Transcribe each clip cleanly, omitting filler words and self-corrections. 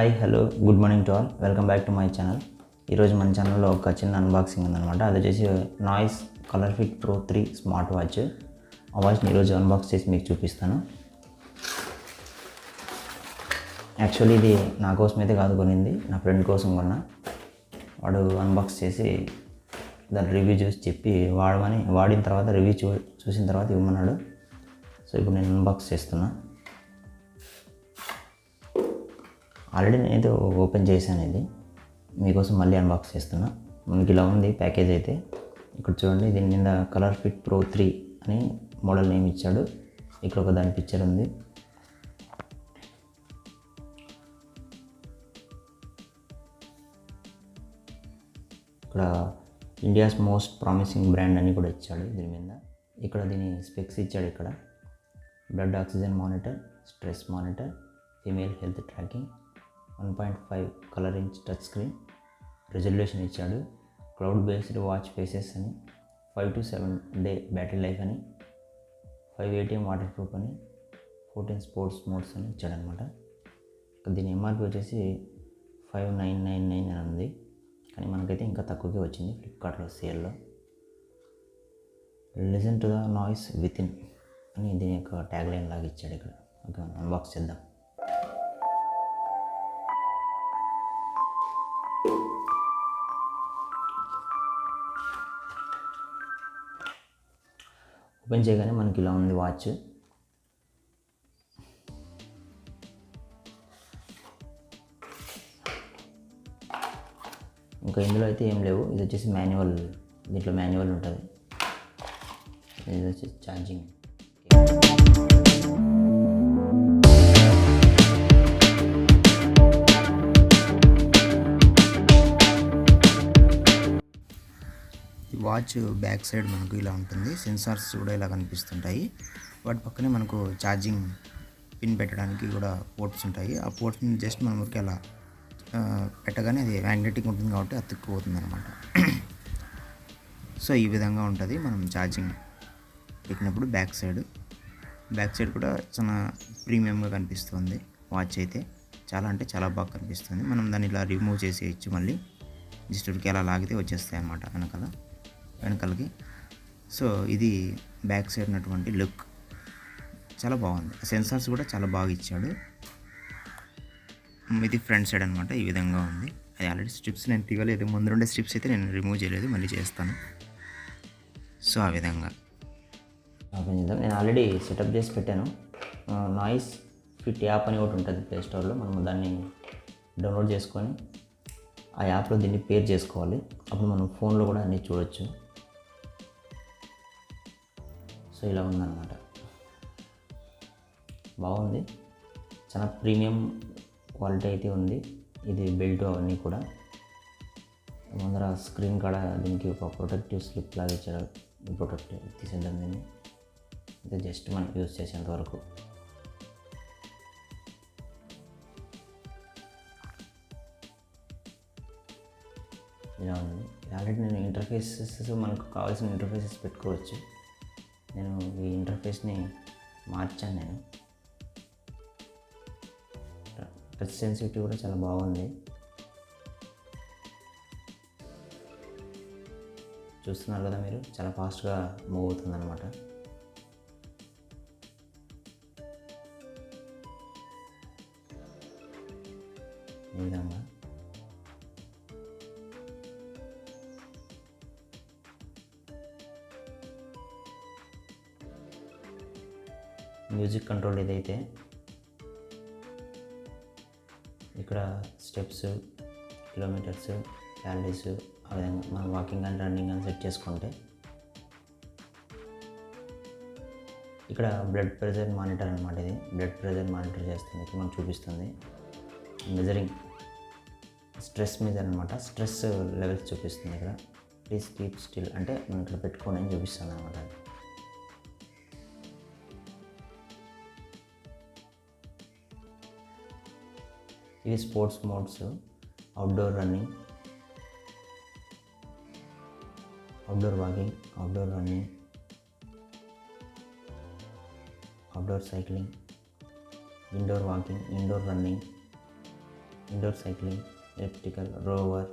Hi hello good morning to all, welcome back to my channel. ఈరోజు మన ఛానల్లో ఒక చిన్న అన్బాక్సింగ్ ఉందన్నమాట. అది వచ్చేసి నాయిస్ కలర్ఫిట్ ప్రో 3 స్మార్ట్ వాచ్. ఆ వాచ్ని ఈరోజు అన్బాక్స్ చేసి మీకు చూపిస్తాను. యాక్చువల్లీ ఇది నా కోసం అయితే కాదు కొనింది, నా ఫ్రెండ్ కోసం కొన్నా. వాడు అన్బాక్స్ చేసి దాని రివ్యూ చూసి చెప్పి వాడిన తర్వాత రివ్యూ చూసిన తర్వాత ఇవ్వమన్నాడు. సో ఇప్పుడు నేను అన్బాక్స్ చేస్తున్నా. ఆల్రెడీ నేనైతే ఓపెన్ చేశాను, ఇది మీకోసం మళ్ళీ అన్బాక్స్ చేస్తున్నా. మనకి ఇలా ఉంది ప్యాకేజ్ అయితే. ఇక్కడ చూడండి, దీని మీద కలర్ఫిట్ ప్రో 3 అని మోడల్ నేమ్ ఇచ్చాడు. ఇక్కడ ఒక దాని పిక్చర్ ఉంది. ఇక్కడ ఇండియాస్ మోస్ట్ ప్రామిసింగ్ బ్రాండ్ అని కూడా ఇచ్చాడు దీని మీద. ఇక్కడ దీని స్పెక్స్ ఇచ్చాడు. ఇక్కడ blood oxygen monitor, stress monitor, female health tracking, 1.5 colour inch touch screen, resolution ఇచ్చాడు, క్లౌడ్ బేస్డ్ వాచ్ ఫేసెస్ అని, 5 to 7 డే బ్యాటరీ లైఫ్ అని, 5 ATM వాటర్ ప్రూఫ్ అని, 14 స్పోర్ట్స్ మోడ్స్ అని ఇచ్చాడనమాట. దీని ఎంఆర్పి వచ్చేసి 5999 అని ఉంది, కానీ మనకైతే ఇంకా తక్కువకే వచ్చింది ఫ్లిప్కార్ట్లో సేల్లో. Listen to the noise with in అని దీని యొక్క ట్యాగ్ లైన్ లాగా ఇచ్చాడు ఇక్కడ. ఓకే, అన్బాక్స్ చేద్దాం. ఓపెన్ చేయగానే మనకి ఇలా ఉంది వాచ్. ఇంకా ఇందులో అయితే ఏం లేవు. ఇది వచ్చేసి మాన్యువల్, దీంట్లో మాన్యువల్ ఉంటుంది. ఇది వచ్చేసి ఛార్జింగ్. వాచ్ బ్యాక్ సైడ్ మనకు ఇలా ఉంటుంది. సెన్సార్స్ కూడా ఇలా కనిపిస్తుంటాయి. వాటి పక్కనే మనకు ఛార్జింగ్ పిన్ పెట్టడానికి కూడా పోర్ట్స్ ఉంటాయి. ఆ పోర్ట్స్ని జస్ట్ మన ఊరికి అలా పెట్టగానే అది మ్యాగ్నెటిక్ ఉంటుంది కాబట్టి అతుక్కుపోతుంది అనమాట. సో ఈ విధంగా ఉంటుంది మనం ఛార్జింగ్ పెట్టినప్పుడు. బ్యాక్ సైడ్ కూడా చాలా ప్రీమియంగా కనిపిస్తుంది వాచ్ అయితే. చాలా అంటే చాలా బాగా కనిపిస్తుంది. మనం దాన్ని ఇలా రిమూవ్ చేసేయచ్చు. మళ్ళీ జస్ట్ ఉరికి అలా లాగితే వచ్చేస్తాయి అన్నమాట వెనకాలకి. సో ఇది బ్యాక్ సైడ్ ఉన్నటువంటి లుక్ చాలా బాగుంది. సెన్సార్స్ కూడా చాలా బాగా ఇచ్చాడు. ఇది ఫ్రంట్ సైడ్ అనమాట. ఈ విధంగా ఉంది. అది ఆల్రెడీ స్ట్రిప్స్ నేను తీయలేదు, ముందు ఉండే స్ట్రిప్స్ అయితే నేను రిమూవ్ చేయలేదు, మళ్ళీ చేస్తాను. సో ఆ విధంగా ఓపెన్ చేద్దాం. నేను ఆల్రెడీ సెటప్ చేసి పెట్టాను. నాయిస్ ఫిట్ యాప్ అని ఒకటి ఉంటుంది ప్లే స్టోర్లో. మనం దాన్ని డౌన్లోడ్ చేసుకొని ఆ యాప్లో దీన్ని పేర్ చేసుకోవాలి. అప్పుడు మనం ఫోన్లో కూడా అన్నీ చూడొచ్చు. సో ఇలా ఉందన్నమాట. బాగుంది, చాలా ప్రీమియం క్వాలిటీ అయితే ఉంది. ఇది బెల్ట్ అవన్నీ కూడా. ముందర స్క్రీన్ కాడ దీనికి ఒక ప్రొటెక్టివ్ స్లిప్ లాగా ఇచ్చారు. ప్రొటెక్టివ్ తీసేద్దాం దీన్ని. ఇది జస్ట్ మనం యూజ్ చేసేంత వరకు. ఇలా ఉంది. ఆల్రెడీ నేను ఇంటర్ఫేసెస్, మనకు కావాల్సిన ఇంటర్ఫేసెస్ పెట్టుకోవచ్చు. నేను ఈ ఇంటర్ఫేస్ని మార్చాను. నేను టచ్ సెన్సిటివిటీ కూడా చాలా బాగుంది. చూస్తున్నారు కదా మీరు, చాలా ఫాస్ట్గా మూవ్ అవుతుంది అనమాట. ఈ విధంగా మ్యూజిక్ కంట్రోల్ ఇదైతే. ఇక్కడ స్టెప్స్, కిలోమీటర్స్, క్యాలరీస్, ఆ విధంగా మనం వాకింగ్ అండ్ రన్నింగ్ అని సెట్ చేసుకుంటే. ఇక్కడ బ్లడ్ ప్రెషర్ మానిటర్ అనమాట. ఇది బ్లడ్ ప్రెషర్ మానిటర్ చేస్తుంది. ఇక్కడ మనకు చూపిస్తుంది మెజరింగ్ స్ట్రెస్ మీజర్ అనమాట. స్ట్రెస్ లెవెల్స్ చూపిస్తుంది. ఇక్కడ ప్లీజ్ కీప్ స్టిల్ అంటే మనం ఇక్కడ పెట్టుకోండి అని చూపిస్తుంది అనమాట. ఇవి sports modes. Outdoor running, outdoor walking, outdoor running, outdoor cycling, indoor walking, indoor running, indoor cycling, elliptical, rower,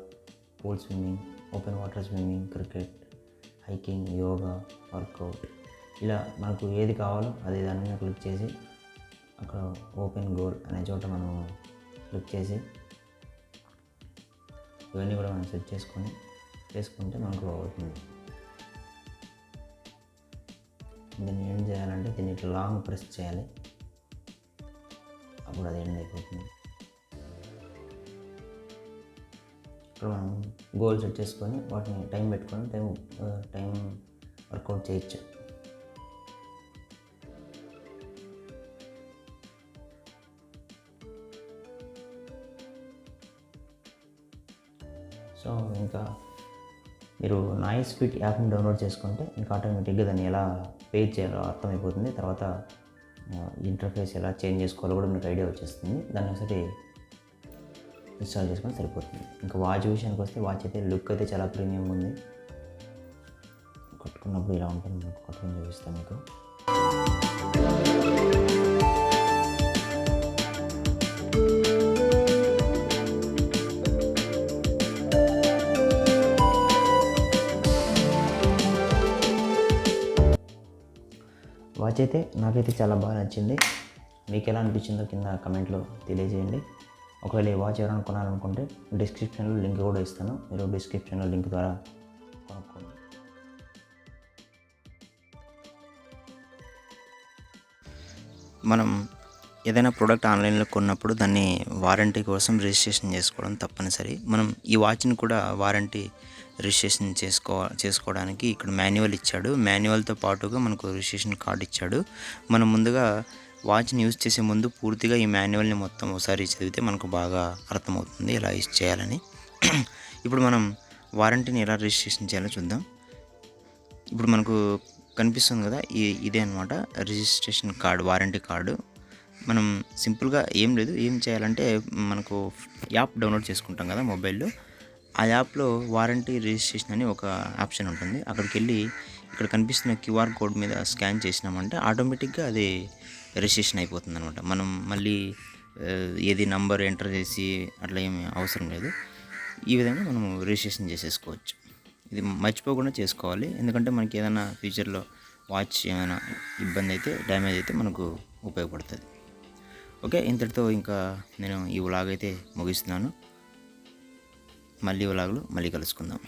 pool swimming, open water swimming, cricket, hiking, yoga, workout, ఇలా మనకు ఏది కావాలో అది దాని మీద క్లిక్ చేసి అక్కడ ఓపెన్ గోల్ అనే చోట మనం క్లిక్ చేసి ఇవన్నీ కూడా మనం సెట్ చేసుకుంటే మనకు అవుతుంది. దీన్ని ఎండ్ చేయాలంటే దీన్ని ఇట్లా లాంగ్ ప్రెస్ చేయాలి, అప్పుడు అది ఎండ్ అయిపోతుంది. ఇక్కడ మనం గోల్ సెట్ చేసుకొని వాటిని టైం పెట్టుకొని టైం వర్కౌట్ చేయొచ్చు. సో ఇంకా మీరు నాయిస్ ఫిట్ యాప్ని డౌన్లోడ్ చేసుకుంటే ఇంకా ఆటోమేటిక్గా దాన్ని ఎలా పే చేయాలో అర్థమైపోతుంది. తర్వాత ఇంటర్ఫేస్ ఎలా చేంజ్ చేసుకోవాలో కూడా మీకు ఐడియా వచ్చేస్తుంది. దాన్ని ఒకసారి ఇన్స్టాల్ చేసుకొని సరిపోతుంది. ఇంకా వాచ్ విషయానికి వస్తే వాచ్ అయితే లుక్ అయితే చాలా ప్రీమియం ఉంది. కట్టుకున్నప్పుడు ఇలా ఉంటుంది, మీకు కట్టుకుని చూపిస్తాను మీకు. వాచ్ అయితే నాకైతే చాలా బాగా నచ్చింది. మీకు ఎలా అనిపించిందో కింద కమెంట్లో తెలియజేయండి. ఒకవేళ ఈ వాచ్ ఎవరైనా కొనాలనుకుంటే డిస్క్రిప్షన్లో లింక్ కూడా ఇస్తాను, మీరు డిస్క్రిప్షన్లో లింక్ ద్వారా కొనుక్కోండి. మనం ఏదైనా ప్రోడక్ట్ ఆన్లైన్లో కొన్నప్పుడు దాన్ని వారంటీ కోసం రిజిస్ట్రేషన్ చేసుకోవడం తప్పనిసరి. మనం ఈ వాచ్ని కూడా వారంటీ రిజిస్ట్రేషన్ చేసుకోవడానికి ఇక్కడ మాన్యువల్ ఇచ్చాడు. మాన్యువల్తో పాటుగా మనకు రిజిస్ట్రేషన్ కార్డు ఇచ్చాడు. మనం ముందుగా వాచ్ని యూజ్ చేసే ముందు పూర్తిగా ఈ మాన్యువల్ని మొత్తం ఒకసారి చదివితే మనకు బాగా అర్థమవుతుంది ఎలా యూజ్ చేయాలని. ఇప్పుడు మనం వారంటీని ఎలా రిజిస్ట్రేషన్ చేయాలో చూద్దాం. ఇప్పుడు మనకు కనిపిస్తుంది కదా, ఇదే అనమాట రిజిస్ట్రేషన్ కార్డు, వారంటీ కార్డు. మనం సింపుల్గా ఏం లేదు, ఏం చేయాలంటే మనకు యాప్ డౌన్లోడ్ చేసుకుంటాం కదా మొబైల్లో, ఆ యాప్లో వారంటీ రిజిస్ట్రేషన్ అని ఒక ఆప్షన్ ఉంటుంది. అక్కడికి వెళ్ళి ఇక్కడ కనిపిస్తున్న క్యూఆర్ కోడ్ మీద స్కాన్ చేసినామంటే ఆటోమేటిక్గా అది రిజిస్ట్రేషన్ అయిపోతుంది అనమాట. మనం మళ్ళీ ఏది నంబర్ ఎంటర్ చేసి అట్లా ఏమి అవసరం లేదు. ఈ విధంగా మనము రిజిస్ట్రేషన్ చేసేసుకోవచ్చు. ఇది మర్చిపోకుండా చేసుకోవాలి, ఎందుకంటే మనకి ఏదైనా ఫ్యూచర్లో వాచ్ ఏమైనా ఇబ్బంది అయితే, డ్యామేజ్ అయితే మనకు ఉపయోగపడుతుంది. ఓకే, ఇంతటితో ఇంకా నేను ఈ వ్లాగ్ అయితే ముగిస్తున్నాను. మళ్ళీ వ్లాగ్లో మళ్ళీ కలుసుకుందాం.